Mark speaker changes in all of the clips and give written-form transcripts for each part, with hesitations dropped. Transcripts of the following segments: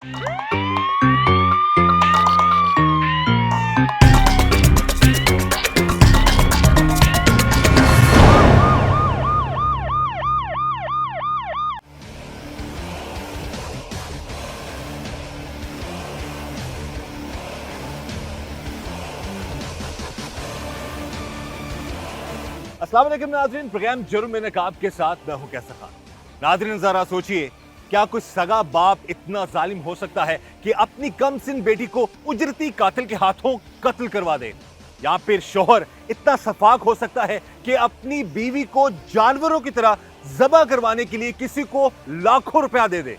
Speaker 1: अस्सलाम वालेकुम नाज़रीन, प्रोग्राम जुर्म में नकाब के साथ मैं हूं कैसर खान। नाज़रीन जरा सोचिए, क्या कोई सगा बाप इतना जालिम हो सकता है कि अपनी कमसिन बेटी को उजरती कातिल के हाथों कत्ल करवा दे? या फिर शोहर इतना सफाक हो सकता है कि अपनी बीवी को जानवरों की तरह ज़बह करवाने के लिए किसी को लाखों रुपया दे दे?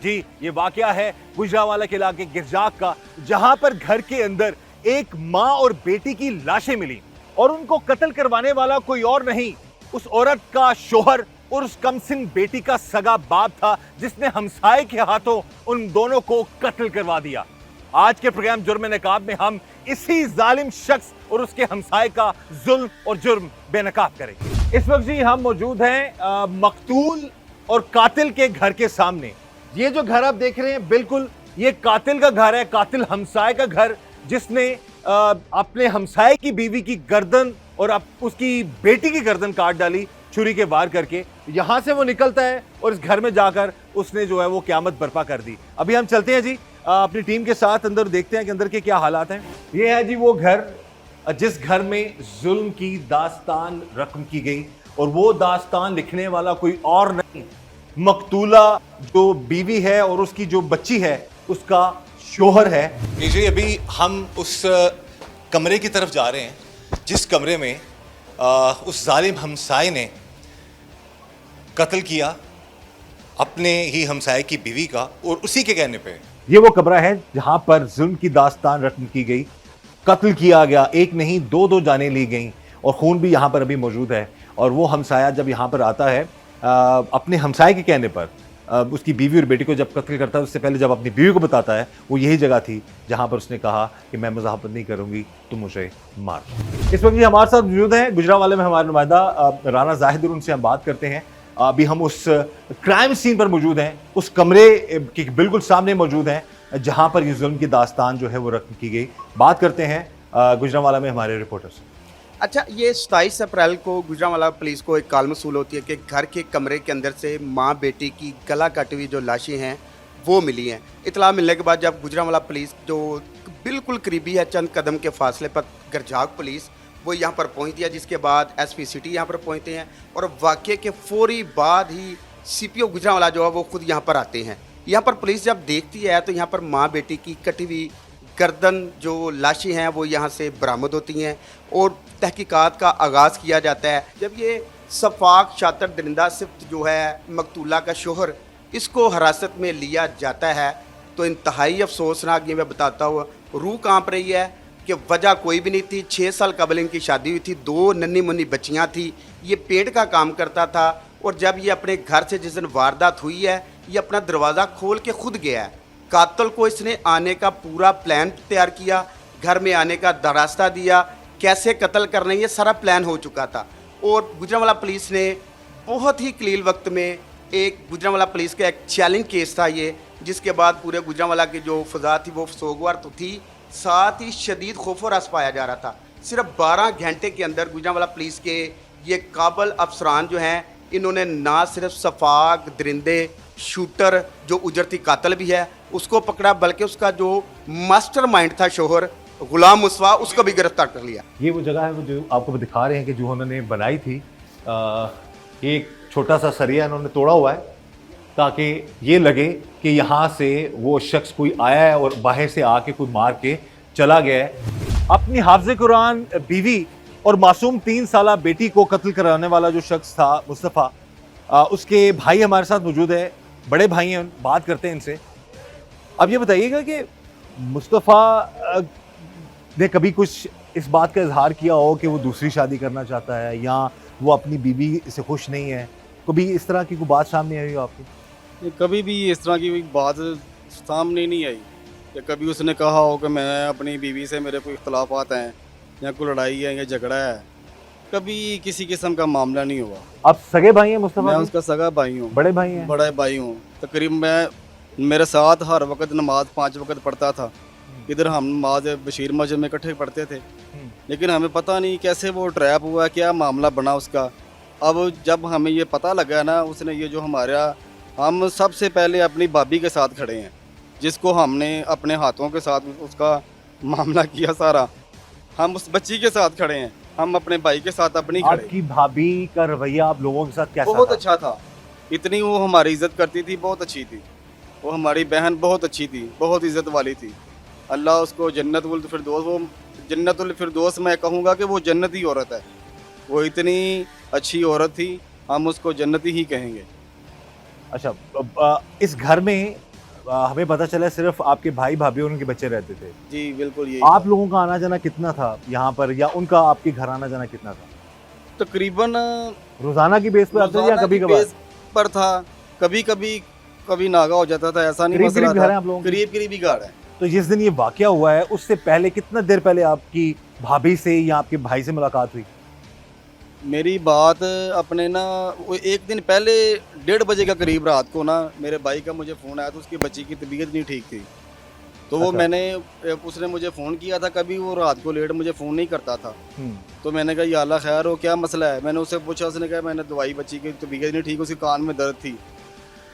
Speaker 1: जी, ये वाकया है गुजरांवाला के इलाके गिरजाक का, जहां पर घर के अंदर एक मां और बेटी की लाशें मिली और उनको कत्ल करवाने वाला कोई और नहीं, उस औरत का शोहर और उस कमसिन बेटी का सगा बाप था, जिसने हमसाये के हाथों उन दोनों को कत्ल करवा दिया। आज के प्रोग्राम जुर्म नकाब में हम इसी जालिम शख्स और उसके हमसाये का जुल्म और जुर्म बेनकाब करेंगे। इस वक्त जी हम मौजूद हैं मकतूल और कातिल के घर के सामने। ये जो घर आप देख रहे हैं, बिल्कुल ये कातिल का घर है, कातिल हमसाये का घर, जिसने अपने हमसाये की बीवी की गर्दन और उसकी बेटी की गर्दन काट डाली छुरी के वार करके। यहां से वो निकलता है और इस घर में जाकर उसने जो है वो क़यामत बर्पा कर दी। अभी हम चलते हैं जी अपनी टीम के साथ अंदर, देखते हैं कि अंदर के क्या हालात हैं। ये है जी वो घर जिस घर में जुल्म की दास्तान रकम की गई, और वो दास्तान लिखने वाला कोई और नहीं, मकतूला जो बीवी है और उसकी जो बच्ची है उसका शोहर है।
Speaker 2: जी, अभी हम उस कमरे की तरफ जा रहे हैं जिस कमरे में उस जालिम हमसाये ने कत्ल किया अपने ही हमसाये की बीवी का, और उसी के कहने पे
Speaker 1: ये वो कमरा है जहां पर जुल्म की दास्तान रकम की गई, कत्ल किया गया, एक नहीं दो जानें ली गई, और खून भी यहां पर अभी मौजूद है। और वो हमसाया जब यहां पर आता है अपने हमसाये के कहने पर, उसकी बीवी और बेटी को जब कत्ल करता है, उससे पहले जब अपनी बीवी को बताता है, वो यही जगह थी जहां पर उसने कहा कि मैं मज़ाहमत नहीं करूंगी, तुम मुझे मार। इस वक्त ये हमारे साथ मौजूद हैं गुजरांवाले में हमारे नुमाइंदा राना जाहिद, उनसे हम बात करते हैं। अभी हम उस क्राइम सीन पर मौजूद हैं, उस कमरे के बिल्कुल सामने मौजूद हैं जहां पर ये जुल्म की दास्तान जो है वो रकम की गई। बात करते हैं गुजरांवाला में हमारे रिपोर्टर से।
Speaker 3: अच्छा, ये 27 अप्रैल को गुजरांवाला पुलिस को एक कॉल मसूल होती है कि घर के कमरे के अंदर से माँ बेटी की गला कटी हुई जो लाशें हैं वो मिली हैं। इतला मिलने के बाद जब गुजरांवाला पुलिस जो बिल्कुल करीबी है, चंद कदम के फासले पर गिरजाक पुलिस, वो यहाँ पर पहुँचती है, जिसके बाद एसपी सिटी यहाँ पर पहुँचते हैं, और वाक़े के फौरी बाद ही सीपीओ गुजरांवाला जो है वो खुद यहाँ पर आते हैं। यहाँ पर पुलिस जब देखती है तो यहाँ पर माँ बेटी की कटी हुई गर्दन जो लाशें हैं वो यहाँ से बरामद होती हैं और तहकीकात का आगाज़ किया जाता है। जब ये सफाक शातिर दरिंदा सिफ्त जो है मकतूला का शोहर, इसको हिरासत में लिया जाता है, तो इंतहाई अफसोसनाक ये मैं बताता हूँ, रूह कांप रही है कि वजह कोई भी नहीं थी। 6 साल कबल इनकी शादी हुई थी, 2 नन्ही मुन्नी बच्चियाँ थी, ये पेट का काम करता था, और जब ये अपने घर से जिस दिन वारदात हुई है, ये अपना दरवाज़ा खोल के खुद गया है। कातिल को इसने आने का पूरा प्लान तैयार किया, घर में आने का रास्ता दिया, कैसे कत्ल करना है ये सारा प्लान हो चुका था। और गुजरांवाला पुलिस ने बहुत ही कलील वक्त में, एक गुजरांवाला पुलिस का एक चैलेंज केस था ये, जिसके बाद पूरे गुजरांवाला की जो फ़ज़ा थी वो सोगवार तो थी, साथ ही शदीद खौफ और रस पाया जा रहा था। सिर्फ 12 घंटे के अंदर गुजरांवाला पुलिस के ये काबिल अफसरान जो हैं, इन्होंने ना सिर्फ सफाक दरिंदे शूटर जो उजरती कातिल भी है उसको पकड़ा, बल्कि उसका जो मास्टरमाइंड था शोहर गुलाम मुस्वा, उसको भी गिरफ्तार कर लिया।
Speaker 1: ये वो जगह है वो जो आपको दिखा रहे हैं कि जो उन्होंने बनाई थी, एक छोटा सा सरिया इन्होंने तोड़ा हुआ है ताकि ये लगे कि यहाँ से वो शख्स कोई आया है और बाहर से आके कोई मार के चला गया है। अपनी हाफ़िज़ कुरान बीवी और मासूम 3 साला बेटी को कत्ल कराने वाला जो शख्स था मुस्तफ़ा, उसके भाई हमारे साथ मौजूद है, बड़े भाई हैं, बात करते हैं इनसे। अब ये बताइएगा कि मुस्तफ़ा ने कभी कुछ इस बात का इजहार किया हो कि वो दूसरी शादी करना चाहता है या वो अपनी बीवी से खुश नहीं है? कभी इस तरह की कोई बात सामने आई हो आपकी?
Speaker 4: कभी भी इस तरह की बात सामने नहीं आई कि कभी उसने कहा हो कि मैं अपनी बीवी से मेरे कोई इख्तलाफात हैं या कोई लड़ाई है या झगड़ा है। कभी किसी किस्म का मामला नहीं हुआ।
Speaker 1: आप सगे भाई हैं मुस्तफा?
Speaker 4: मैं उसका सगा भाई हूँ,
Speaker 1: बड़े भाई हैं?
Speaker 4: बड़ा भाई हूँ। तकरीबन मैं मेरे साथ हर वक्त नमाज 5 वक्त पढ़ता था। इधर हम नमाज बशीर मस्जिद में इकट्ठे पढ़ते थे, लेकिन हमें पता नहीं कैसे वो ट्रैप हुआ, क्या मामला बना उसका। अब जब हमें ये पता लगा ना, उसने ये जो हमारा, हम सबसे पहले अपनी भाभी के साथ खड़े हैं, जिसको हमने अपने हाथों के साथ उसका मामला किया सारा। हम उस बच्ची के साथ खड़े हैं, हम अपने भाई के साथ अपनी खड़े।
Speaker 1: आपकी भाभी का रवैया आप लोगों के साथ कैसा
Speaker 4: बहुत
Speaker 1: था?
Speaker 4: अच्छा था, इतनी वो हमारी इज्जत करती थी, बहुत अच्छी थी वो। हमारी बहन बहुत अच्छी थी, बहुत इज्जत वाली थी। अल्लाह उसको जन्नतुल फिरदौस, वो जन्नतुल फिरदौस, मैं कहूँगा कि वो जन्नती औरत है। वो इतनी अच्छी औरत थी, हम उसको जन्नती ही कहेंगे।
Speaker 1: अच्छा, इस घर में हमें पता चला सिर्फ आपके भाई भाभी और उनके बच्चे रहते थे।
Speaker 4: जी बिल्कुल, यही
Speaker 1: आप लोगों का आना जाना कितना था यहाँ पर, या उनका आपके घर आना जाना कितना था?
Speaker 4: तकरीबन
Speaker 1: रोजाना की बेस पे आते थे या
Speaker 4: रोज़ाना
Speaker 1: कभी
Speaker 4: की
Speaker 1: कभार?
Speaker 4: बेस पर था, कभी कभी कभी नागा हो जाता था, ऐसा नहीं
Speaker 1: करीब
Speaker 4: मसला
Speaker 1: करीब घर है
Speaker 4: था।
Speaker 1: आप लोगों के?
Speaker 4: करीब करीब ही घर है।
Speaker 1: तो जिस दिन ये वाकया हुआ है उससे पहले कितना देर पहले आपकी भाभी से या आपके भाई से मुलाकात हुई?
Speaker 4: मेरी बात अपने ना, वो एक दिन पहले 1:30 बजे का करीब रात को ना, मेरे भाई का मुझे फ़ोन आया था, उसकी बच्ची की तबीयत नहीं ठीक थी। तो वो
Speaker 1: अच्छा।
Speaker 4: उसने मुझे फ़ोन किया था, कभी वो रात को लेट मुझे फ़ोन नहीं करता था।
Speaker 1: हम्म,
Speaker 4: तो मैंने कहा या अल्लाह खैर हो, क्या मसला है। मैंने उससे पूछा, उसने कहा मैंने दवाई, बच्ची की तबीयत नहीं ठीक, उसके कान में दर्द थी।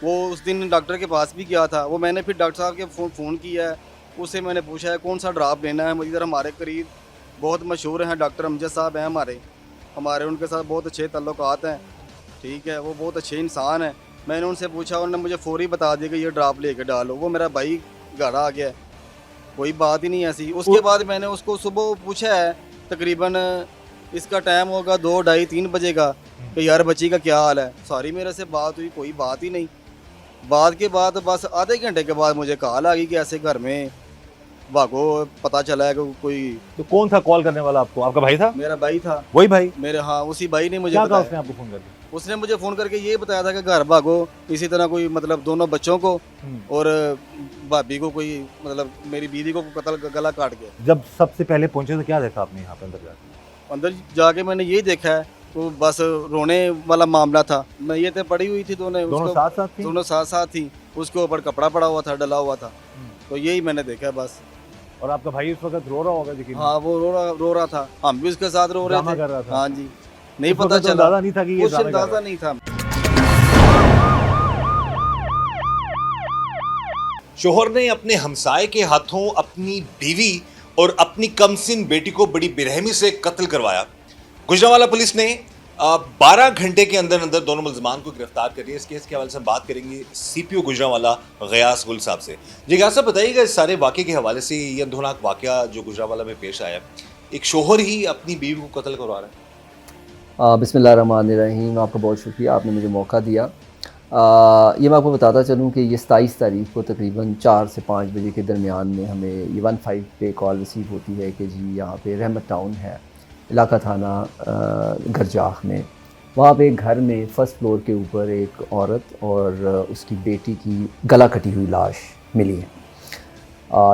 Speaker 4: वो उस दिन डॉक्टर के पास भी गया था। वो मैंने फिर डॉक्टर साहब के फ़ोन किया है, उससे मैंने पूछा है कौन सा ड्राप लेना है। इधर हमारे करीब बहुत मशहूर हैं डॉक्टर अमजद साहब हैं, हमारे उनके साथ बहुत अच्छे ताल्लुकात हैं, ठीक है, वो बहुत अच्छे इंसान हैं। मैंने उनसे पूछा, उन्होंने मुझे फौरी बता दिया कि ये ड्राप लेके डालो। वो मेरा भाई घर आ गया, कोई बात ही नहीं ऐसी। उसके बाद मैंने उसको सुबह पूछा है, तकरीबन इसका टाइम होगा 2, 2:30, 3 बजे का, कि यार बच्ची का क्या हाल है। सारी मेरे से बात हुई, कोई बात ही नहीं। बाद के बाद बस आधे घंटे के बाद मुझे कॉल आ गई कि ऐसे घर में भागो, पता चला है कि कोई,
Speaker 1: तो कौन था कॉल करने वाला आपको? आपका भाई था?
Speaker 4: मेरा भाई था।
Speaker 1: वही भाई?
Speaker 4: मेरे, हाँ, उसी भाई ने मुझे
Speaker 1: क्या कहा
Speaker 4: बताया।
Speaker 1: उसने आपको फोन करके?
Speaker 4: उसने मुझे फ़ोन करके ये बताया था कि घर भागो, इसी तरह कोई मतलब दोनों बच्चों को और भाभी को, कोई मतलब मेरी बीवी को कत्ल, गला काट गया।
Speaker 1: जब सबसे पहले पहुंचे तो क्या देखा आपने यहाँ पे अंदर जाके?
Speaker 4: अंदर जाके मैंने यही देखा है, तो बस रोने वाला मामला था। मैं ये तो पड़ी हुई थी,
Speaker 1: दोनों साथ साथ थे?
Speaker 4: दोनों साथ साथ थी, उसके ऊपर कपड़ा पड़ा हुआ था, डला हुआ था। तो यही मैंने देखा बस।
Speaker 1: और आपका भाई उस वक्त रो रहा होगा यकीन?
Speaker 4: हाँ, वो रो रहा था, हम भी उसके साथ रो रहे
Speaker 1: ड्रामा
Speaker 4: थे।
Speaker 1: कर रहा था?
Speaker 4: हाँ जी, नहीं
Speaker 1: उस
Speaker 4: पता
Speaker 1: वक्त तो
Speaker 4: चला,
Speaker 1: अंदाजा नहीं था कि ये
Speaker 4: कुछ
Speaker 1: ड्रामे कर रहा
Speaker 4: अंदाजा
Speaker 1: है।
Speaker 4: नहीं था।
Speaker 2: शोहर ने अपने हमसाए के हाथों अपनी बीवी और अपनी कमसिन बेटी को बड़ी बेरहमी से कत्ल करवाया। गुजरांवाला पुलिस ने 12 घंटे के अंदर अंदर दोनों मुल्ज़िमान को गिरफ्तार कर लिया। इस केस के हवाले से हम बात करेंगे सीपीओ गुजरांवाला गयास गुल साहब से। जी गयास साहब, बताइएगा इस सारे वाक़े के हवाले से, ये अंधोनाक वाक़या जो गुजरांवाला में पेश आया, एक शोहर ही अपनी बीवी को कत्ल करवा रहा है।
Speaker 5: बिस्मिल्लाहिर्रहमानिर्रहीम। आपका बहुत शुक्रिया, आपने मुझे मौका दिया। ये मैं आपको बताता चलूँ कि ये 27 तारीख को तकरीबन 4 से 5 बजे के दरमियान में हमें ये 15 पे कॉल रिसीव होती है कि जी यहाँ पे रहमत टाउन है, इलाका थाना गरजाख में। वहाँ पे एक घर में फर्स्ट फ्लोर के ऊपर एक औरत और उसकी बेटी की गला कटी हुई लाश मिली है।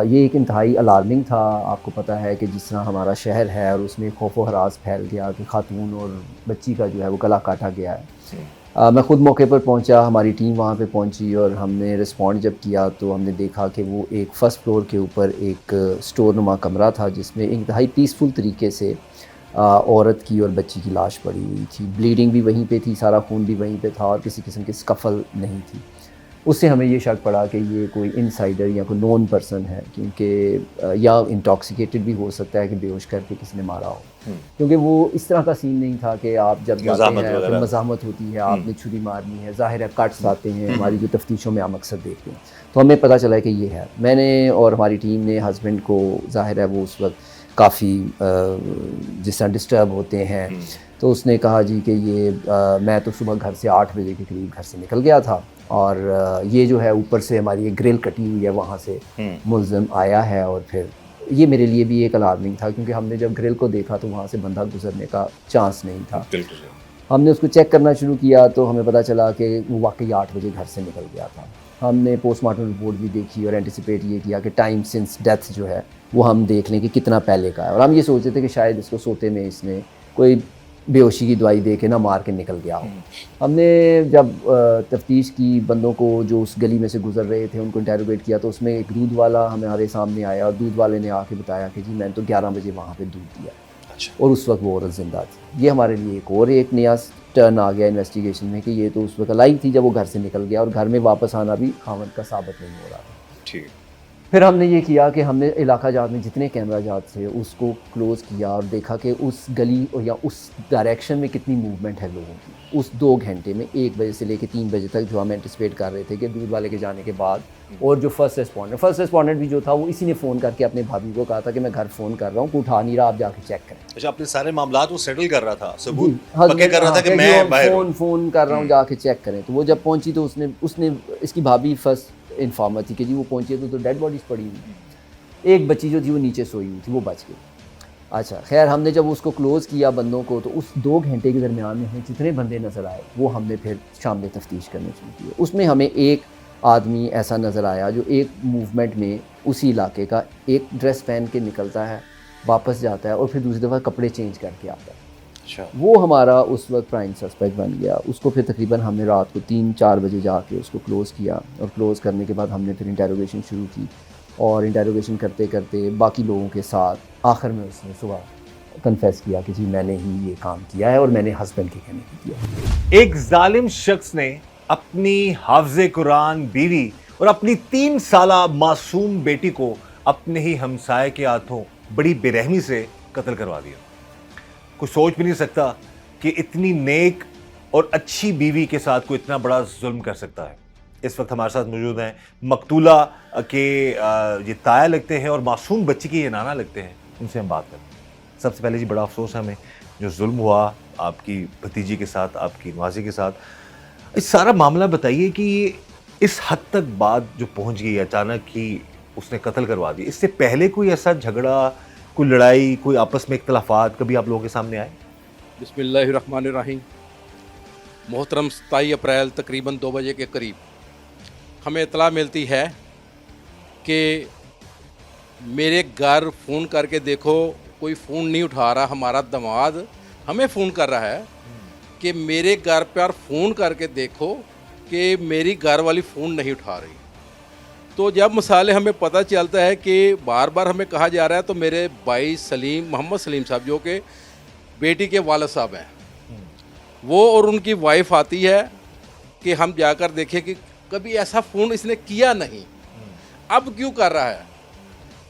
Speaker 5: ये एक इंतहाई अलार्मिंग था। आपको पता है कि जिस तरह हमारा शहर है और उसमें खौफ व हरास फैल गया कि खातून और बच्ची का जो है वो गला काटा गया है। मैं ख़ुद मौके पर पहुंचा, हमारी टीम वहाँ पे पहुंची और हमने रिस्पॉन्ड जब किया तो हमने देखा कि वो एक फ़र्स्ट फ्लोर के ऊपर एक स्टोर नुमा कमरा था जिसमें इंतहाई पीसफुल तरीके से औरत की और बच्ची की लाश पड़ी हुई थी। ब्लीडिंग भी वहीं पे थी, सारा खून भी वहीं पे था और किसी किस्म की स्कफल नहीं थी। उससे हमें ये शक पड़ा कि ये कोई इनसाइडर या कोई नोन पर्सन है, क्योंकि या इंटॉक्सिकेटेड भी हो सकता है कि बेहोश करके किसी ने मारा हो, क्योंकि वो इस तरह का सीन नहीं था कि आप जब जाते हैं फिर मज़ाहमत होती है, आपने छुरी मारनी है, ज़ाहिर है कट्स आते हैं, हमारी जो तफ्तीशों में हम अक्सर देखते हैं। तो हमें पता चला कि ये है। मैंने और हमारी टीम ने हस्बैंड को, ज़ाहिर है वो उस वक्त काफ़ी जिस तरह डिस्टर्ब होते हैं, तो उसने कहा जी कि ये मैं तो सुबह घर से 8 बजे के करीब घर से निकल गया था और ये जो है ऊपर से हमारी एक ग्रिल कटी हुई है, वहाँ से मुल्ज़िम आया है। और फिर ये मेरे लिए भी एक अलार्मिंग था, क्योंकि हमने जब ग्रिल को देखा तो वहाँ से बंदा गुजरने का चांस नहीं था। हमने उसको चेक करना शुरू किया तो हमें पता चला कि वो वाकई 8 बजे घर से निकल गया था। हमने पोस्टमार्टम रिपोर्ट भी देखी और एंटिसिपेट ये किया कि टाइम सिंस डेथ जो है वो हम देख लें कि कितना पहले का है। और हम ये सोचते थे कि शायद इसको सोते में इसने कोई बेहोशी की दवाई दे के ना मार के निकल गया हो। हमने जब तफ्तीश की, बंदों को जो उस गली में से गुजर रहे थे उनको इंटेरोगेट किया, तो उसमें एक दूध वाला हमारे सामने आया और दूध वाले ने आके बताया कि जी मैंने तो 11 बजे वहाँ पे दूध दिया।
Speaker 2: अच्छा।
Speaker 5: और उस वक्त वो औरत ज़िंदा थी। ये हमारे लिए एक नया टर्न आ गया इन्वेस्टिगेशन में कि ये तो उस वक्त लाइव थी जब वो घर से निकल गया और घर में वापस आना भी खावंद का साबित नहीं हो रहा था।
Speaker 2: ठीक।
Speaker 5: फिर हमने ये किया कि हमने इलाका जात में जितने कैमरा जात थे उसको क्लोज़ किया और देखा कि उस गली और या उस डायरेक्शन में कितनी मूवमेंट है लोगों की। उस 2 घंटे में 1 बजे से लेकर 3 बजे तक जो हम एंटिसिपेट कर रहे थे कि दूध वाले के जाने के बाद, और जो फर्स्ट रिस्पॉन्डेंट भी जो था वो इसी ने फ़ोन करके अपने भाभी को कहा था कि मैं घर फ़ोन कर रहा हूँ, उठा नहीं रहा, आप जाके चेक करें।
Speaker 2: अच्छा, अपने सारे मामलात वो सेटल कर रहा था, सबूत
Speaker 5: जी,
Speaker 2: पक्के कर रहा था कि मैं बाहर हूँ।
Speaker 5: फ़ोन कर रहा हूँ, जाके चेक करें। तो वो जब पहुंची तो उसने इसकी भाभी फर्स्ट इन्फॉर्मर थी कि जी वो पहुंची तो डेड बॉडीज़ पड़ी हुई। एक बच्ची जो थी वो नीचे सोई हुई थी, वो बच गई। अच्छा, खैर हमने जब उसको क्लोज़ किया बंदों को, तो उस 2 घंटे के दरमियान में हमें जितने बंदे नज़र आए वो हमने फिर शाम में तफ्तीश करनी शुरू की। उसमें हमें एक आदमी ऐसा नज़र आया जो एक मूवमेंट में उसी इलाके का एक ड्रेस पहन के निकलता है, वापस जाता है और फिर दूसरी दफ़ा कपड़े चेंज करके आता है।
Speaker 2: अच्छा।
Speaker 5: वो हमारा उस वक्त प्राइम सस्पेक्ट बन गया। उसको फिर तकरीबन हमने रात को 3-4 बजे जाके उसको क्लोज़ किया और क्लोज़ करने के बाद हमने फिर इंटेरोगेशन शुरू की और इंटेरोगेशन करते करते बाकी लोगों के साथ आखिर में उसने सुबह कन्फेस किया कि जी मैंने ही ये काम किया है और मैंने हस्बैंड के कहने पे किया।
Speaker 1: एक जालिम शख्स ने अपनी हाफ़िज़े कुरान बीवी और अपनी 3 साला मासूम बेटी को अपने ही हमसाये के हाथों बड़ी बेरहमी से कत्ल करवा दिया। कुछ सोच भी नहीं सकता कि इतनी नेक और अच्छी बीवी के साथ कोई इतना बड़ा जुल्म कर सकता है। इस वक्त हमारे साथ मौजूद हैं मकतूला के ये ताया लगते हैं और मासूम बच्ची के ये नाना लगते हैं। उनसे हम बात करते हैं। सबसे पहले जी बड़ा अफसोस है हमें जो जुल्म हुआ आपकी भतीजी के साथ, आपकी नवाजी के साथ। इस सारा मामला बताइए कि इस हद तक बात जो पहुंच गई अचानक ही उसने कत्ल करवा दिया, इससे पहले कोई ऐसा झगड़ा, कोई लड़ाई, कोई आपस में इख्तलाफात कभी आप लोगों के सामने आए?
Speaker 6: बिस्मिल्लाहिर्रहमानिर्रहीम। मोहतरम 27 अप्रैल तकरीबन 2 बजे के करीब हमें इतला मिलती है कि मेरे घर फ़ोन करके देखो, कोई फ़ोन नहीं उठा रहा। हमारा दामाद हमें फ़ोन कर रहा है कि मेरे घर पर फ़ोन करके देखो कि मेरी घर वाली फ़ोन नहीं उठा रही। तो जब मसाले हमें पता चलता है कि बार बार हमें कहा जा रहा है, तो मेरे भाई मोहम्मद सलीम साहब जो कि बेटी के वालिद साहब हैं, वो और उनकी वाइफ आती है कि हम जाकर देखें कि कभी ऐसा फ़ोन इसने किया नहीं, अब क्यों कर रहा है।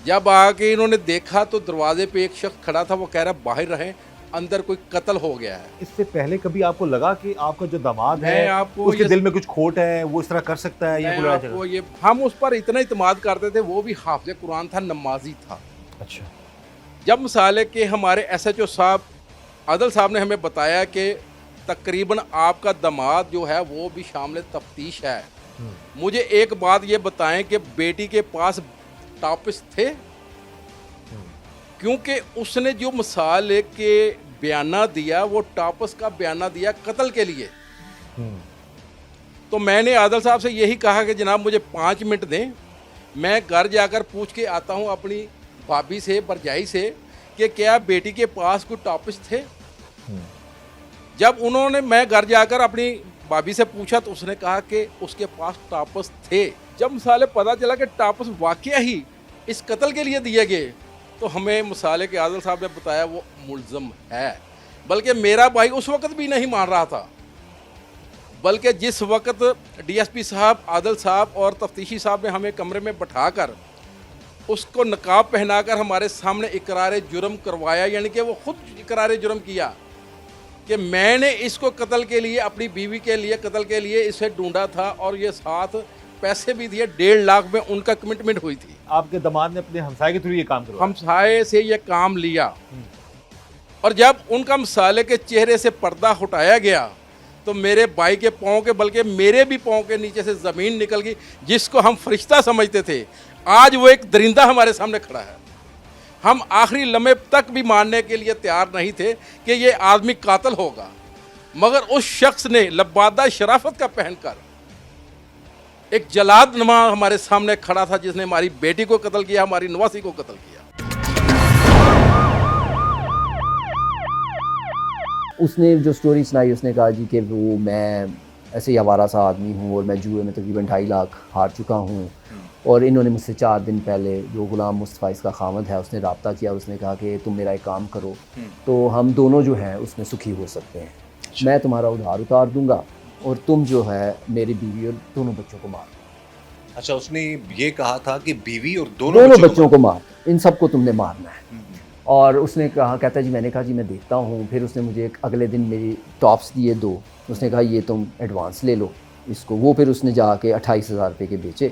Speaker 6: जब आके इन्होंने देखा तो दरवाजे पे एक शख्स खड़ा था, वो कह रहा बाहर रहें, अंदर कोई कत्ल हो गया है।
Speaker 1: इससे पहले कभी आपको लगा कि आपका जो दामाद है
Speaker 6: आपको
Speaker 1: उसके दिल में कुछ खोट है, वो इस तरह कर सकता है? ये पूरा
Speaker 6: आपको ये हम उस पर इतना इत्मीनान करते थे, वो भी हाफ़िज़ कुरान था, नमाजी था।
Speaker 1: अच्छा।
Speaker 6: जब मिसाल के हमारे SHO साहब आदल साहब ने हमें बताया कि तकरीबन आपका दामाद जो है वो भी शामिल तफ्तीश है, मुझे एक बात ये बताएं कि बेटी के पास टापिस थे? क्योंकि उसने जो मिसाल के बयाना दिया वो टापस का बयाना दिया कत्ल के लिए। तो मैंने आदल साहब से यही कहा कि जनाब मुझे 5 मिनट दें, मैं घर जाकर पूछ के आता हूं अपनी भाभी से, भरजाई से, कि क्या बेटी के पास कोई टापिस थे। जब उन्होंने मैं घर जाकर अपनी भाभी से पूछा तो उसने कहा कि उसके पास टापस थे। जब मिसाले पता चला कि टापस वाकया ही इस कत्ल के लिए दिए गए, तो हमें मिसाले के आदल साहब ने बताया वो मुल्ज़म है। बल्कि मेरा भाई उस वक़्त भी नहीं मान रहा था, बल्कि जिस वक़्त DSP साहब, आदल साहब और तफ्तीशी साहब ने हमें कमरे में बैठाकर उसको नकाब पहनाकर हमारे सामने इकरार जुर्म करवाया, यानी कि वो खुद इकरार जुर्म किया कि मैंने इसको कत्ल के लिए, अपनी बीवी के लिए कत्ल के लिए इसे ढूंढा था और ये साथ पैसे भी दिए, 1.5 लाख में उनका कमिटमेंट हुई थी।
Speaker 1: आपके दामाद ने अपने हमसाये के थ्रू ये काम करवाया?
Speaker 6: हमसाये से ये काम लिया। और जब उनका मिसाले के चेहरे से पर्दा हटाया गया तो मेरे भाई के पाँव के, बल्कि मेरे भी पाँव के नीचे से ज़मीन निकल गई। जिसको हम फरिश्ता समझते थे, आज वो एक दरिंदा हमारे सामने खड़ा है। हम आखिरी लम्हे तक भी मानने के लिए तैयार नहीं थे कि ये आदमी कातिल होगा, मगर उस शख्स ने लबादा शराफत का पहनकर एक जलाद नुमा हमारे सामने खड़ा था, जिसने हमारी बेटी को कत्ल किया, हमारी नवासी को कत्ल किया।
Speaker 5: उसने जो स्टोरी सुनाई उसने कहा जी कि वो मैं ऐसे ही आवारा सा आदमी हूँ और मैं जुए में तकरीबन 2.5 लाख हार चुका हूँ और इन्होंने मुझसे 4 दिन पहले जो गुलाम मुस्तफ़ा इसका खामद है उसने रब्ता किया, उसने कहा कि तुम मेरा एक काम करो तो हम दोनों जो हैं उसमें सुखी हो सकते हैं, मैं तुम्हारा उधार उतार दूंगा और तुम जो है मेरी बीवी और दोनों बच्चों को मार दो।
Speaker 2: अच्छा, उसने ये कहा था कि बीवी और
Speaker 5: दोनों बच्चों को मार, इन सबको तुमने मारना है। और उसने कहा, कहता जी मैंने कहा जी मैं देखता हूँ। फिर उसने मुझे अगले दिन मेरी टॉप्स दिए 2, उसने कहा ये तुम एडवांस ले लो इसको। वो फिर उसने जाके 28,000 रुपये के बेचे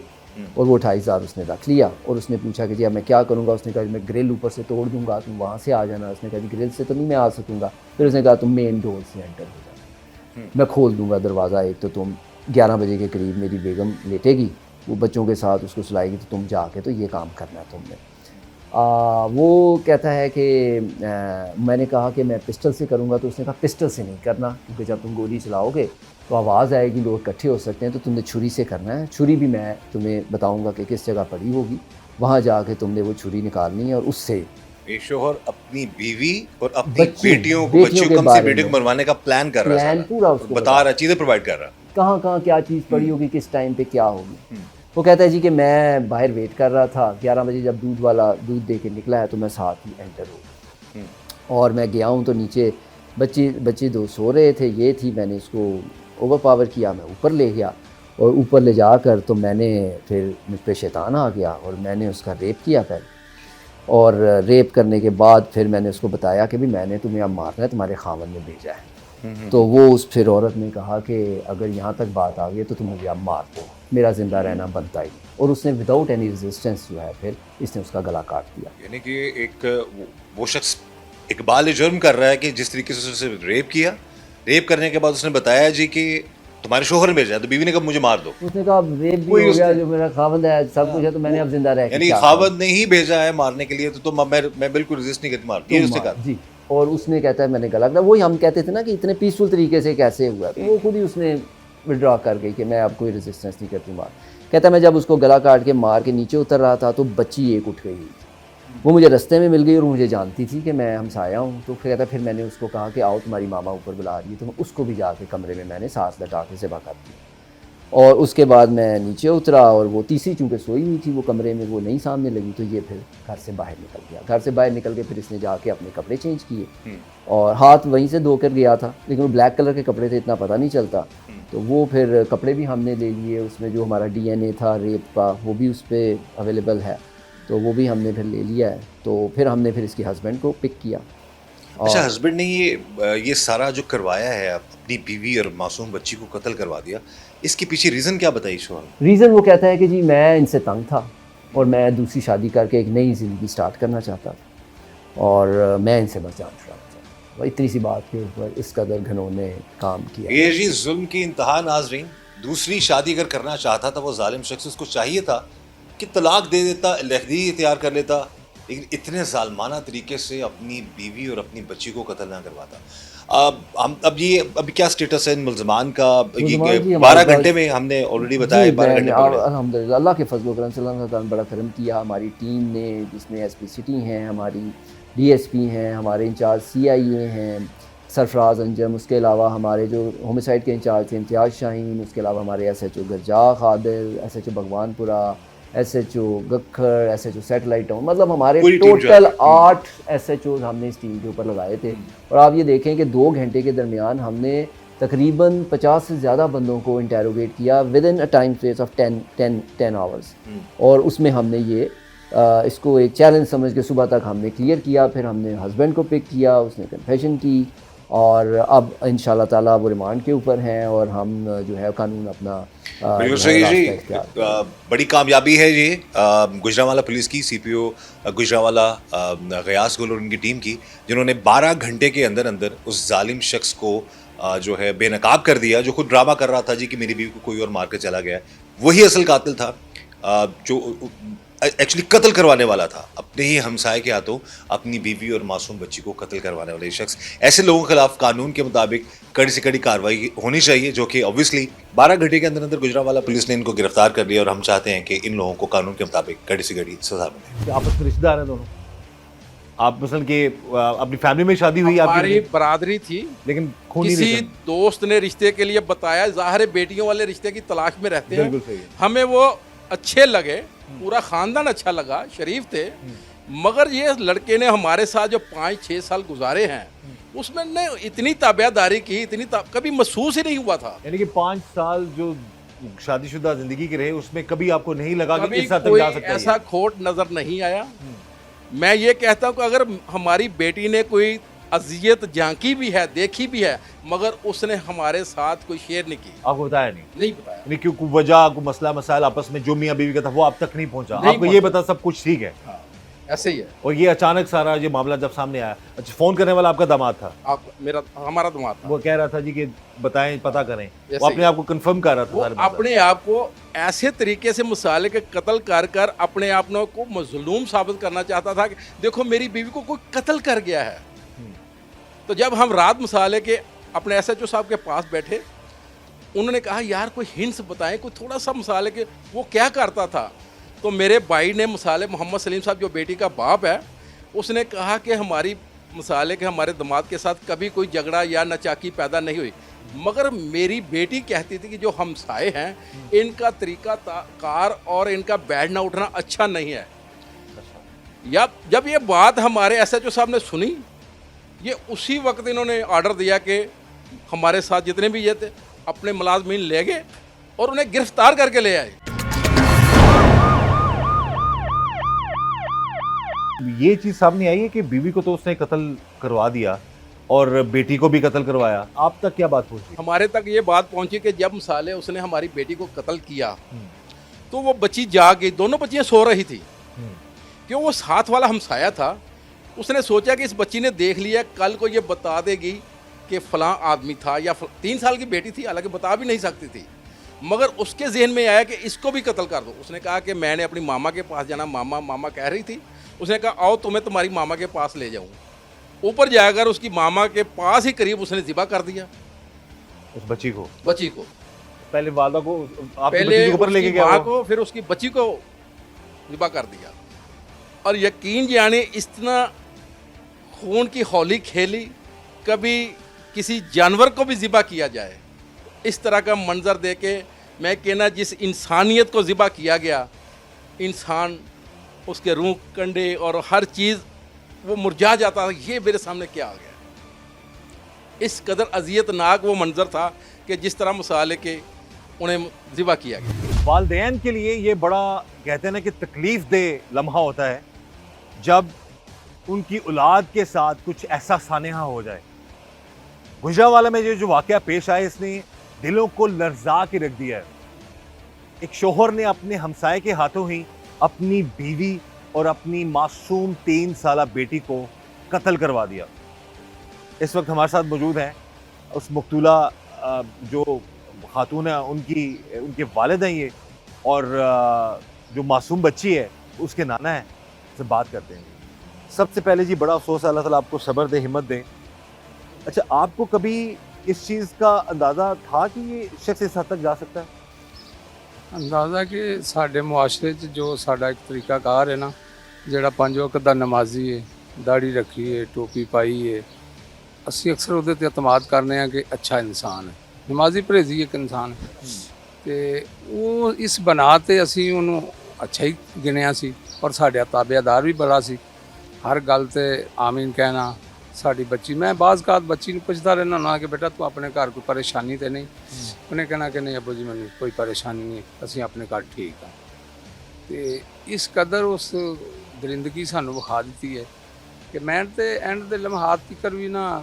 Speaker 5: और वो 28,000 उसने रख लिया। और उसने पूछा कि जी अब मैं क्या करूँगा, उसने कहा मैं ग्रिल ऊपर से तोड़ दूँगा, तुम वहाँ से आ जाना। उसने कहा जी ग्रिल से तो नहीं मैं आ सकूँगा। फिर उसने कहा तुम मेन डोर से एंटर हो जाना, मैं खोल दूँगा दरवाज़ा एक, तो तुम 11 बजे के करीब मेरी बेगम लेटेगी वो बच्चों के साथ, उसको सुलाएगी, तो तुम जाके तो ये काम करना है तुमने। वो कहता है कि मैंने कहा कि मैं पिस्टल से करूँगा, तो उसने कहा पिस्टल से नहीं करना क्योंकि जब तुम गोली चलाओगे तो आवाज़ आएगी, लोग इकट्ठे हो सकते हैं, तो तुमने छुरी से करना है। छुरी भी मैं तुम्हें बताऊँगा कि किस जगह पड़ी होगी, वहाँ जाके तुमने वो छुरी निकालनी है और उससे
Speaker 2: ये शोहर अपनी बीवी और अपनी
Speaker 5: बच्चियों
Speaker 2: बेटियों
Speaker 5: के
Speaker 2: कम से
Speaker 5: बारे
Speaker 2: बेटियों को
Speaker 5: में
Speaker 2: मरवाने का प्लान कर रहा है,
Speaker 5: प्लान पूरा उसको
Speaker 2: बता रहा, चीज़ें प्रोवाइड कर रहा।
Speaker 5: कहाँ क्या चीज़ पड़ी होगी, किस टाइम पे क्या होगी। वो कहता है जी कि मैं बाहर वेट कर रहा था, 11 बजे जब दूध वाला दूध दे के निकला है तो मैं साथ ही एंटर हो गया और मैं गया हूँ तो नीचे बच्चे 2 सो रहे थे, ये थी, मैंने इसको ओवर पावर किया, मैं ऊपर ले गया और ऊपर ले जाकर तो मैंने फिर मुझ पर शैतान आ गया और मैंने उसका रेप किया पहले। और रेप करने के बाद फिर मैंने उसको बताया कि भी मैंने तुम्हें अब मारना है, तुम्हारे खामन ने भेजा है। तो वो उस फिर औरत ने कहा कि अगर यहाँ तक बात आ गई तो तुम मुझे अब मार दो, मेरा ज़िंदा रहना बनता ही। और उसने विदाउट एनी रेजिस्टेंस जो है फिर इसने उसका गला काट दिया।
Speaker 2: यानी कि एक वो शख्स इकबाल जुर्म कर रहा है कि जिस तरीके से उसे रेप किया, रेप करने के बाद उसने बताया जी कि तुम्हारे शोहर ने भेजा है, तो बीवी ने कहा मुझे मार दो।
Speaker 5: उसने कहा रेप भी हो गया, जो मेरा खावंद है सब कुछ है, तो मैंने अब जिंदा रह के
Speaker 2: यानी
Speaker 5: क्या
Speaker 2: खावंद ने ही भेजा है मारने के लिए, तो मैं बिल्कुल रेजिस्ट नहीं करती, मार ये उसने कहा
Speaker 5: जी। और उसने कहता है मैंने गला काटा। वही हम कहते थे ना कि इतने पीसफुल तरीके से कैसे हुआ, तो वो खुद ही उसने विड्रॉ कर गई कि मैं अब कोई रेजिस्टेंस नहीं करती, मार। कहता है मैं जब उसको गला काट के मार के नीचे उतर रहा था तो बच्ची एक उठ गई, वो मुझे रास्ते में मिल गई और मुझे जानती थी कि मैं हमसाया हूँ। तो कहता फिर मैंने उसको कहा कि आओ तुम्हारी मामा ऊपर बुला रही है, तो उसको भी जाके कमरे में मैंने सांस लगा के ज़िबा कर दी। और उसके बाद मैं नीचे उतरा और वो तीसरी चूँकि सोई हुई थी वो कमरे में, वो नहीं सामने लगी, तो ये फिर घर से बाहर निकल गया। घर से बाहर निकल के फिर इसने जाके अपने कपड़े चेंज किए और हाथ वहीं से धो कर गया था, लेकिन वो ब्लैक कलर के कपड़े थे, इतना पता नहीं चलता। तो वो फिर कपड़े भी हमने ले लिए, उसमें जो हमारा DNA था रेप का वो भी उस पर अवेलेबल है, तो वो भी हमने फिर ले लिया है। तो फिर हमने फिर इसके हस्बैंड को पिक किया।
Speaker 2: अच्छा, हस्बैंड ने ये सारा जो करवाया है, अपनी बीवी और मासूम बच्ची को कत्ल करवा दिया, इसके पीछे रीज़न क्या बताइए शोहर?
Speaker 5: रीज़न वो कहता है कि जी मैं इनसे तंग था और मैं दूसरी शादी करके एक नई ज़िंदगी स्टार्ट करना चाहता था और मैं इनसे बस जान छुड़ाना चाहता था। इतनी सी बात के ऊपर इस कदर घनौने काम किया।
Speaker 2: ये जी जुल्म की इंतहा नाज़रीन। दूसरी शादी अगर करना चाहता था वो जालिम शख्स, उसको चाहिए था कि तलाक दे देता, लहदी इख्तियार कर लेता, लेकिन इतने जालमाना तरीके से अपनी बीवी और अपनी बच्ची को कत्ल ना करवाता। अभी क्या स्टेटस है मुल्ज़मान का? ये 12 घंटे में हमने ऑलरेडी बताया, 12 घंटे
Speaker 5: अल्हम्दुलिल्लाह अल्लाह के फजल करम से अल्लाह ने बड़ा करम किया। हमारी टीम ने, जिसमें SP सिटी हैं, हमारी DSP हैं, हमारे इंचार्ज CIA हैं सरफराज अंजम, उसके अलावा हमारे जो होमिसाइड के इंचार्ज थे इम्तियाज़ शाहीन, उसके अलावा हमारे SHO गरजा Khadir, SHO Bhagwanpura, SHO Gakhar, SHO satellite town, मतलब हमारे टोटल 8 SHOs हमने इस टीम के ऊपर लगाए थे। और आप ये देखें कि 2 घंटे के दरमियान हमने तकरीबन 50 से ज़्यादा बंदों को इंटेरोगेट किया with in a time space of 10 hours. और उसमें हमने ये इसको एक चैलेंज समझ के सुबह तक हमने क्लियर किया। फिर हमने हस्बैंड को पिक किया, उसने कन्फेशन की और अब इंशाल्लाह ताला वो रिमांड के ऊपर हैं और हम जो है कानून अपना
Speaker 2: बिल्कुल सही जी। बड़ी कामयाबी है ये गुजरांवाला पुलिस की, CPO गुजरांवाला गयास गुल और उनकी टीम की, जिन्होंने 12 घंटे के अंदर अंदर उस जालिम शख्स को जो है बेनकाब कर दिया, जो खुद ड्रामा कर रहा था जी कि मेरी बीवी को कोई और मार कर चला गया। वही असल कातिल था जो एक्चुअली कत्ल करवाने वाला था, अपने ही हमसाये के हाथों अपनी बीवी और मासूम बच्ची को कत्ल करवाने वाले शख्स। ऐसे लोगों के खिलाफ कानून के मुताबिक कड़ी से कड़ी कार्रवाई होनी चाहिए, जो कि ऑब्वियसली 12 घंटे के अंदर अंदर गुजरांवाला पुलिस ने इनको गिरफ्तार कर लिया और हम चाहते हैं कि इन लोगों को कानून के मुताबिक कड़ी से कड़ी सजा मिले।
Speaker 1: आपस में रिश्तेदार हैं दोनों? आप मसलन के अपनी फैमिली में शादी हुई
Speaker 6: हमारी
Speaker 1: आपकी,
Speaker 6: बरादरी थी,
Speaker 1: लेकिन खूनी
Speaker 6: किसी
Speaker 1: रिश्ते-
Speaker 6: दोस्त ने रिश्ते के लिए बताया, ज़ाहिर है बेटियों वाले रिश्ते की तलाश में रहते हैं।
Speaker 1: बिल्कुल सही है।
Speaker 6: हमें वो अच्छे लगे, पूरा खानदान अच्छा लगा, शरीफ थे, मगर ये लड़के ने हमारे साथ जो 5-6 साल गुजारे हैं उसमें ने इतनी ताबियादारी की, कभी महसूस ही नहीं हुआ था।
Speaker 1: यानी कि 5 साल जो शादीशुदा जिंदगी के रहे उसमें कभी आपको नहीं लगा कि
Speaker 6: कभी
Speaker 1: इस हद तक
Speaker 6: कोई
Speaker 1: जा सकता है
Speaker 6: ऐसा खोट नजर नहीं आया। मैं ये कहता हूँ कि अगर हमारी बेटी ने कोई अजियत झांकी भी है, देखी भी है, मगर उसने हमारे साथ कोई शेयर नहीं की,
Speaker 1: आपको बताया नहीं?
Speaker 6: नहीं बताया।
Speaker 1: यानी क्यों कोई वजह, कोई मसला मसाइल आपस में जो मियां बीवी का था वो आप तक नहीं पहुंचा,
Speaker 6: नहीं
Speaker 1: आपको ये बता सब कुछ ठीक है।
Speaker 6: हाँ, ऐसे ही है।
Speaker 1: और ये अचानक सारा ये मामला जब सामने आया, अच्छा फोन करने वाला आपका दामाद था,
Speaker 6: हमारा दिमाग था।
Speaker 1: वो कह रहा था जी कि बताएं, पता करें,
Speaker 6: ऐसे
Speaker 1: वो अपने
Speaker 6: ही।
Speaker 1: आप को कंफर्म कर रहा था
Speaker 6: वो
Speaker 1: सारे मामला।
Speaker 6: अपने आप को ऐसे तरीके से मसाले के कत्ल कर कर अपने आप को मजलूम साबित करना चाहता था कि देखो मेरी बीवी को कोई कत्ल कर गया है। तो जब हम रात मसाले के अपने SHO साहब के पास बैठे, उन्होंने कहा यार कोई हिंट्स बताएं, कोई थोड़ा सा मसाले के वो क्या करता था। तो मेरे भाई ने मसाले मोहम्मद सलीम साहब जो बेटी का बाप है, उसने कहा कि हमारी मसाले के हमारे दामाद के साथ कभी कोई झगड़ा या नचाकी पैदा नहीं हुई, मगर मेरी बेटी कहती थी कि जो हमसाए हैं इनका तरीका कार और इनका बैठना उठना अच्छा नहीं है। जब ये बात हमारे SHO साहब ने सुनी, ये उसी वक्त इन्होंने ऑर्डर दिया कि हमारे साथ जितने भी ये थे अपने मुलाजमीन ले गए और उन्हें गिरफ्तार करके ले आए।
Speaker 1: ये चीज सामने आई है कि बीवी को तो उसने कत्ल करवा दिया और बेटी को भी कत्ल करवाया, आप तक क्या बात पहुंची?
Speaker 6: हमारे तक ये बात पहुंची कि जब मसाले उसने हमारी बेटी को कत्ल किया तो वो बच्ची जाग गई, दोनों बच्चियां सो रही थी, क्यों वो साथ वाला हमसाया था। उसने सोचा कि इस बच्ची ने देख लिया, कल को ये बता देगी कि फलां आदमी था, या 3 साल की बेटी थी, हालांकि बता भी नहीं सकती थी, मगर उसके जहन में आया कि इसको भी कत्ल कर दो। उसने कहा कि मैंने अपनी मामा के पास जाना, मामा कह रही थी, उसने कहा आओ तुम्हें तुम्हारी मामा के पास ले जाऊँ। ऊपर जाकर उसकी मामा के पास ही करीब उसने ज़िबा कर दिया
Speaker 1: उस बच्ची को
Speaker 6: पहले
Speaker 1: वालदा को, आपकी
Speaker 6: पहले
Speaker 1: बच्ची के ऊपर लेके
Speaker 6: उसकी
Speaker 1: गया
Speaker 6: माँ
Speaker 1: वो?
Speaker 6: को, फिर उसकी बच्ची को ज़िबा कर दिया। और यकीन जाने इतना खून की होली खेली, कभी किसी जानवर को भी ज़िबा किया जाए, इस तरह का मंजर देके मैं कहना जिस इंसानियत को ज़िबा किया गया, इंसान उसके रूह कंडे और हर चीज़ वो मुरझा जाता था। ये मेरे सामने क्या आ गया, इस कदर अजियतनाक वो मंजर था कि जिस तरह मसाले के उन्हें ज़िबा किया गया।
Speaker 1: वालदैन के लिए ये बड़ा कहते हैं ना कि तकलीफ दे लम्हा होता है जब उनकी औलाद के साथ कुछ ऐसा सानेहा हो जाए। गुजरांवाला में जो वाकया पेश आया, इसने दिलों को लर्जा के रख दिया है। एक शोहर ने अपने हमसाये के हाथों ही अपनी बीवी और अपनी मासूम 3 साला बेटी को कत्ल करवा दिया। इस वक्त हमारे साथ मौजूद हैं उस मकतूला जो खातून है, उनके वालिद हैं ये, और जो मासूम बच्ची है उसके नाना है, से बात करते हैं। सबसे पहले जी बड़ा अफसोस है, अल्लाह ताला आपको सब्र दे, हिम्मत दे। अच्छा, आपको कभी इस चीज़ का अंदाज़ा था कि ये शख्स इस हद तक जा सकता है?
Speaker 7: अंदाज़ा कि साडे मुआशरे च जो साडा एक तरीकाकार है ना, ਜਿਹੜਾ 5 वक्त ਦਾ ਨਮਾਜ਼ੀ है, दाढ़ी रखी है, टोपी पाई है, ਅਸੀਂ ਅਕਸਰ ਉਹਦੇ ਤੇ ਇਤਮਾਦ ਕਰਨੇ ਆ ਕਿ ਅੱਛਾ ਇਨਸਾਨ ਹੈ, ਨਮਾਜ਼ੀ ਪਰਹੇਜ਼ੀ ਇੱਕ ਇਨਸਾਨ ਹੈ, ਤੇ ਉਹ ਇਸ ਬਣਾ ਤੇ ਅਸੀਂ ਉਹਨੂੰ ਅੱਛਾ ਹੀ ਗਿਣਿਆ ਸੀ। ਔਰ ਸਾਡਾ ਤਾਬੇਦਾਰ ਵੀ ਬੜਾ ਸੀ, ਹਰ ਗੱਲ ਤੇ ਆਮੀਨ ਕਹਿਣਾ। ਸਾਡੀ ਬੱਚੀ, ਮੈਂ ਬਾਜ਼ਕਾਤ ਬੱਚੀ ਨੂੰ ਪੁੱਛਦਾ ਰਹਿਣਾ ਨਾ ਕਿ ਬੇਟਾ ਤੂੰ ਆਪਣੇ ਘਰ ਕੋਈ ਪਰੇਸ਼ਾਨੀ ਤੇ ਨਹੀਂ, ਉਹਨੇ ਕਹਿਣਾ ਕਿ ਨਹੀਂ ਅੱਬੂ ਜੀ ਮੈਨੂੰ ਕੋਈ ਪਰੇਸ਼ਾਨੀ ਨਹੀਂ, ਅਸੀਂ ਆਪਣੇ ਘਰ ਠੀਕ ਹਾਂ। ਤੇ ਇਸ ਕਦਰ ਉਸ ਦਰਿੰਦਗੀ ਸਾਨੂੰ ਵਿਖਾ ਦਿੱਤੀ ਹੈ ਕਿ ਮੈਂ ਤੇ ਐਂਡ ਦੇ ਲਮਹਾਤ ਤੀਕਰ ਵੀ ਨਾ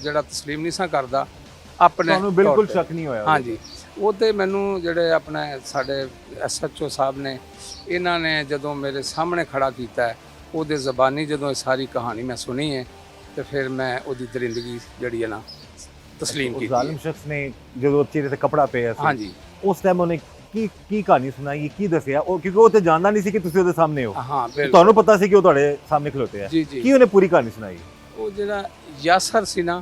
Speaker 7: ਜਿਹੜਾ ਤਸਲੀਮ ਨਹੀਂ ਸਾਂ ਕਰਦਾ ਆਪਣੇ
Speaker 1: ਤੁਹਾਨੂੰ ਬਿਲਕੁਲ
Speaker 7: ਤੌਰ ਤੇ।
Speaker 1: ਸ਼ੱਕ ਨਹੀਂ ਹੋਇਆ?
Speaker 7: ਹਾਂਜੀ, ਉਹ ਤੇ ਮੈਨੂੰ ਜਿਹੜੇ ਆਪਣੇ ਸਾਡੇ SHO ਸਾਹਿਬ ਨੇ, ਇਹਨਾਂ ਨੇ ਜਦੋਂ ਮੇਰੇ ਸਾਹਮਣੇ ਖੜਾ ਕੀਤਾ ਹੈ, ਉਹਦੇ ਜ਼ਬਾਨੀ ਜਦੋਂ ਇਹ ਸਾਰੀ ਕਹਾਣੀ ਮੈਂ ਸੁਣੀ ਹੈ, ਤੇ ਫਿਰ ਮੈਂ ਉਹਦੀ ਦਰਿੰਦਗੀ ਜਿਹੜੀ ਹੈ ਨਾ ਤਸਲੀਮ
Speaker 1: उस
Speaker 7: ਕੀਤੀ
Speaker 1: जालिम
Speaker 7: है।
Speaker 1: शख्स ने जो चेहरे से कपड़ा पिया ਸੀ,
Speaker 7: ਹਾਂਜੀ
Speaker 1: ਉਸ ਟਾਈਮ ਉਹਨੇ ਕੀ ਕਹਾਣੀ ਸੁਣਾਈ, ਕੀ ਦੱਸਿਆ? ਉਹ ਕਿਉਂਕਿ ਉਹ ਤੇ ਜਾਣਦਾ ਨਹੀਂ ਸੀ ਕਿ ਤੁਸੀਂ ਉਹਦੇ ਸਾਹਮਣੇ ਹੋ,
Speaker 7: ਹਾਂ
Speaker 1: ਤੇ
Speaker 7: ਬਿਲਕੁਲ
Speaker 1: ਤੁਹਾਨੂੰ ਪਤਾ ਸੀ ਕਿ ਉਹ ਤੁਹਾਡੇ ਸਾਹਮਣੇ ਖਲੋਤੇ ਆ।
Speaker 7: ਜੀ ਜੀ।
Speaker 1: ਕੀ ਉਹਨੇ ਪੂਰੀ ਕਹਾਣੀ ਸੁਣਾਈ?
Speaker 7: ਉਹ ਜਿਹੜਾ ਯਾਸਰ ਸੀ ਨਾ,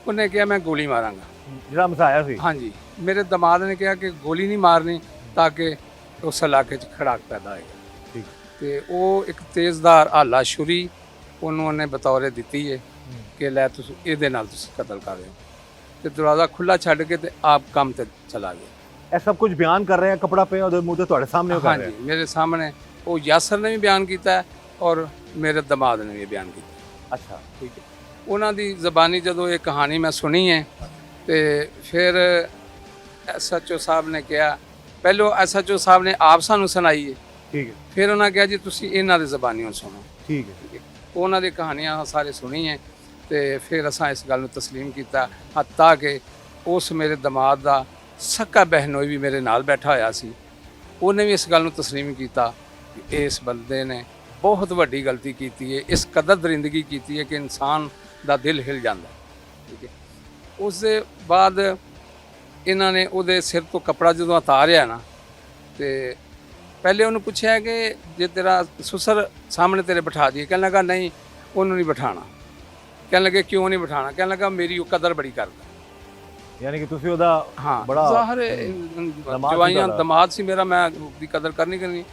Speaker 7: ਉਹਨੇ ਕਿਹਾ ਮੈਂ ਗੋਲੀ ਮਾਰਾਂਗਾ।
Speaker 1: ਜਿਹੜਾ ਮਸਾਇਆ ਸੀ?
Speaker 7: ਹਾਂਜੀ, ਮੇਰੇ ਦਮਾਦ ਨੇ ਕਿਹਾ ਕਿ ਗੋਲੀ ਨਹੀਂ ਮਾਰਨੀ ਤਾਂ ਕਿ ਉਸ ਇਲਾਕੇ 'ਚ ਖੜਾਕ ਪੈਦਾ ਹੋਏਗਾ।
Speaker 1: ਠੀਕ।
Speaker 7: ਤੇ ਉਹ ਇੱਕ ਤੇਜ਼ਦਾਰ ਆਲਾ ਛੁਰੀ ਉਹਨੂੰ ਉਹਨੇ ਬਤੌਰੇ ਦਿੱਤੀ ਹੈ ਕਿ ਲੈ ਤੁਸੀਂ ਇਹਦੇ ਨਾਲ ਤੁਸੀਂ ਕਤਲ ਕਰ ਰਹੇ ਹੋ, ਤੇ ਦਰਵਾਜ਼ਾ ਖੁੱਲਾ ਛੱਡ ਕੇ ਤੇ ਆਪ ਕੰਮ ਤੇ ਚਲਾ ਗਿਆ।
Speaker 1: ਇਹ ਸਭ ਕੁਝ ਬਿਆਨ ਕਰ ਰਹੇ हैं कपड़ा पे ਉਹਦੇ ਮੂੰਹ ਤੇ ਤੁਹਾਡੇ ਸਾਹਮਣੇ ਉਹ ਕਰ ਰਹੇ
Speaker 7: ਹਾਂਜੀ, ਮੇਰੇ ਸਾਹਮਣੇ ਉਹ ਯਾਸਰ ਨੇ ਵੀ ਬਿਆਨ ਕੀਤਾ ਹੈ ਔਰ ਮੇਰੇ ਦਮਾਦ ਨੇ ਵੀ ਬਿਆਨ ਕੀਤਾ।
Speaker 1: ਅੱਛਾ
Speaker 7: ਠੀਕ ਹੈ, ਉਹਨਾਂ ਦੀ ਜ਼ਬਾਨੀ ਜਦੋਂ ਇਹ ਕਹਾਣੀ ਮੈਂ ਸੁਣੀ ਹੈ ਤੇ ਫਿਰ SHO ਸਾਹਿਬ ਨੇ ਕਿਹਾ, ਪਹਿਲੋਂ SHO ਸਾਹਿਬ ਨੇ ਆਪ ਸਾਨੂੰ ਸੁਣਾਈ ਹੈ,
Speaker 1: ਠੀਕ ਹੈ
Speaker 7: ਫਿਰ ਉਹਨਾਂ ਕਿਹਾ ਜੀ ਤੁਸੀਂ ਇਹਨਾਂ ਦੀ ਜ਼ਬਾਨੀ ਸੁਣੋ।
Speaker 1: ਠੀਕ ਹੈ
Speaker 7: ਉਹਨਾਂ ਦੀ ਕਹਾਣੀਆਂ ਸਾਰੇ ਸੁਣੀ ਹੈ ਤੇ ਫਿਰ ਅਸਾਂ ਇਸ ਗੱਲ ਨੂੰ ਤਸਲੀਮ ਕੀਤਾ, ਹੱਤਾ ਕਿ ਉਸ ਮੇਰੇ ਦਮਾਦ ਦਾ ਸਕਾ ਬਹਿਨੋਈ ਵੀ ਮੇਰੇ ਨਾਲ ਬੈਠਾ ਹੋਇਆ ਸੀ, ਉਹਨੇ ਵੀ ਇਸ ਗੱਲ ਨੂੰ ਤਸਲੀਮ ਕੀਤਾ ਕਿ ਇਸ ਬੰਦੇ ਨੇ ਬਹੁਤ ਵੱਡੀ ਗਲਤੀ ਕੀਤੀ ਹੈ, ਇਸ ਕਦਰ ਦਰਿੰਦਗੀ ਕੀਤੀ ਹੈ ਕਿ ਇਨਸਾਨ ਦਾ ਦਿਲ ਹਿਲ ਜਾਂਦਾ ਹੈ। ਠੀਕ ਹੈ, ਉਸ ਦੇ ਬਾਅਦ ਇਹਨਾਂ ਨੇ ਉਹਦੇ ਸਿਰ ਤੋਂ ਕੱਪੜਾ ਜਦੋਂ ਉਤਾਰਿਆ ਨਾ, ਤੇ ਪਹਿਲੇ ਉਹਨੂੰ ਪੁੱਛਿਆ ਕਿ ਜੇ ਤੇਰਾ ਸੁਸਰ ਸਾਹਮਣੇ ਤੇਰੇ ਬਿਠਾ ਦਈਏ, ਕਹਿਣ ਲੱਗਾ ਨਹੀਂ ਉਹਨੂੰ ਨਹੀਂ ਬਿਠਾਣਾ। ਕਹਿਣ ਲੱਗੇ ਕਿਉਂ ਨਹੀਂ ਬਿਠਾਣਾ? ਕਹਿਣ ਲੱਗਾ ਮੇਰੀ ਉਹ ਕਦਰ ਬੜੀ ਕਰਦਾ।
Speaker 1: ਯਾਨੀ ਕਿ ਤੁਸੀਂ ਉਹਦਾ
Speaker 7: ਹਾਂ
Speaker 1: ਬੜਾ
Speaker 7: ਜ਼ਾਹਰ
Speaker 1: ਦਮਾਦ ਸੀ
Speaker 7: ਜਵਾਈਆਂ
Speaker 1: ਤੁਹਾਡਾ।
Speaker 7: ਦਮਾਦ ਸੀ ਮੇਰਾ, ਮੈਂ ਦੀ ਕਦਰ ਕਰਨੀ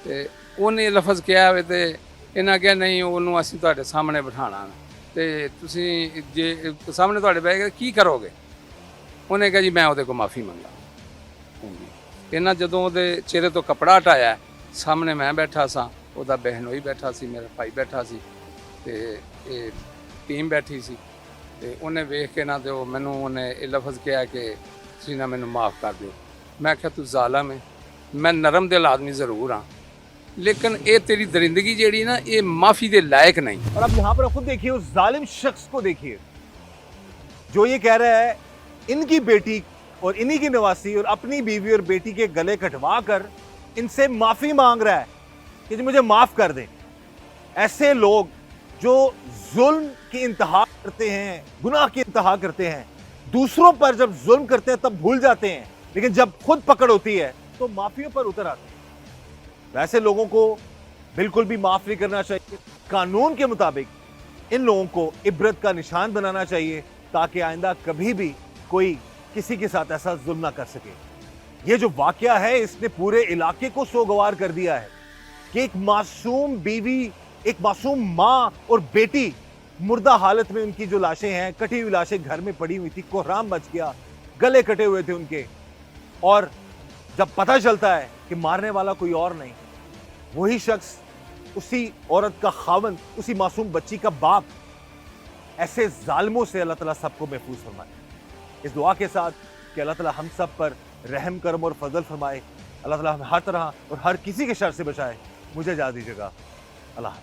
Speaker 7: ਤੇ ਉਹਨੇ ਇਹ ਲਫ਼ਜ਼ ਕਿਹਾ ਹੋਵੇ ਤੇ ਇਹਨਾਂ ਕਿਹਾ ਨਹੀਂ ਉਹਨੂੰ ਅਸੀਂ ਤੁਹਾਡੇ ਸਾਹਮਣੇ ਬਿਠਾਣਾ ਤੇ ਤੁਸੀਂ ਜੇ ਸਾਹਮਣੇ ਤੁਹਾਡੇ ਬਹਿ ਕੇ ਕੀ ਕਰੋਗੇ? ਉਹਨੇ ਕਿਹਾ ਜੀ ਮੈਂ ਉਹਦੇ ਕੋਲ ਮਾਫੀ ਮੰਗਾ। ਇਹਨਾਂ ਜਦੋਂ ਉਹਦੇ ਚਿਹਰੇ ਤੋਂ ਕੱਪੜਾ ਹਟਾਇਆ, ਸਾਹਮਣੇ ਮੈਂ ਬੈਠਾ ਸਾਂ, ਉਹਦਾ ਬਹਿਨੋਈ ਬੈਠਾ ਸੀ, ਮੇਰਾ ਭਾਈ ਬੈਠਾ ਸੀ ਤੇ ਇਹ ਟੀਮ ਬੈਠੀ ਸੀ, ਤੇ ਉਹਨੇ ਵੇਖ ਕੇ ਨਾ ਤੇ ਉਹ ਮੈਨੂੰ ਉਹਨੇ ਇਹ ਲਫ਼ਜ਼ ਕਿਹਾ ਕਿ ਤੁਸੀਂ ਨਾ ਮੈਨੂੰ ਮਾफ़ ਕਰ ਦਿਓ। ਮੈਂ ਕਿਹਾ ਤੂੰ ਜ਼ਾਲਮ ਹੈ, ਮੈਂ ਨਰਮ ਦਿਲ ਆदमी ज़रूर हाँ, लेकिन ये तेरी दरिंदगी जेड़ी ना ये माफ़ी के लायक नहीं।
Speaker 1: और अब यहाँ पर खुद देखिए उस जालिम शख्स को देखिए जो ये कह रहा है इनकी बेटी और इन्हीं की नवासी और अपनी बीवी और बेटी के गले कटवा कर इनसे माफ़ी मांग रहा है कि जी मुझे माफ़ कर दें। ऐसे लोग जो जुल्म की इंतहा करते हैं, गुनाह की इंतहा करते हैं, दूसरों पर जब जुल्म करते हैं तब भूल जाते हैं, लेकिन जब खुद पकड़ होती है तो माफियों पर उतर आते हैं। वैसे लोगों को बिल्कुल भी माफ नहीं करना चाहिए। कानून के मुताबिक इन लोगों को इबरत का निशान बनाना चाहिए ताकि आइंदा कभी भी कोई किसी के साथ ऐसा जुल्म ना कर सके। ये जो वाकया है इसने पूरे इलाके को सोगवार कर दिया है कि एक मासूम बीवी, एक मासूम माँ और बेटी मुर्दा हालत में, उनकी जो लाशें हैं, कटी हुई लाशें घर में पड़ी हुई थी, कोहराम मच गया, गले कटे हुए थे उनके। और जब पता चलता है कि मारने वाला कोई और नहीं, वही शख्स, उसी औरत का खावंद, उसी मासूम बच्ची का बाप, ऐसे जालिमों से अल्लाह ताला सबको महफूज फरमाए। इस दुआ के साथ कि अल्लाह ताला हम सब पर रहम करम और फजल फरमाए, अल्लाह ताला हमें हर तरह और हर किसी के शर से बचाए। मुझे इजाज़त दीजिएगा। अल्लाह।